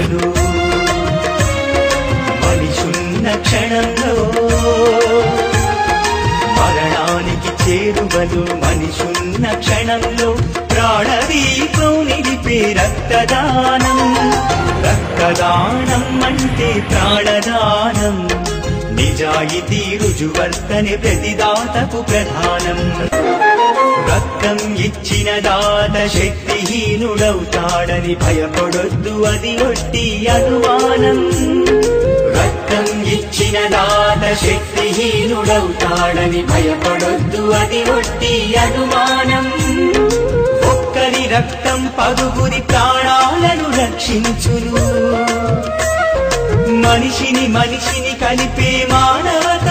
చేరువలు మనిషున్న క్షణంలో మరణానికి చేరువలు మనిషున్న క్షణంలో ప్రాణదీపం నిలిపే రక్తదానం రక్తదానం అంటే ప్రాణదానం నిజాయితీ రుజువర్తనే ప్రతిదాతకు ప్రధానం రక్తం ఇచ్చిన దాత శక్తిహీనుడవుతాడని భయపడొద్దు అది ఒట్టి అనుమానం రక్తం ఇచ్చిన దాత శక్తిహీనుడవుతాడని భయపడొద్దు అది ఒట్టి అనుమానం ఒక్కరి రక్తం పదుగురి ప్రాణాలను రక్షించును మనిషిని కలిపే మానవత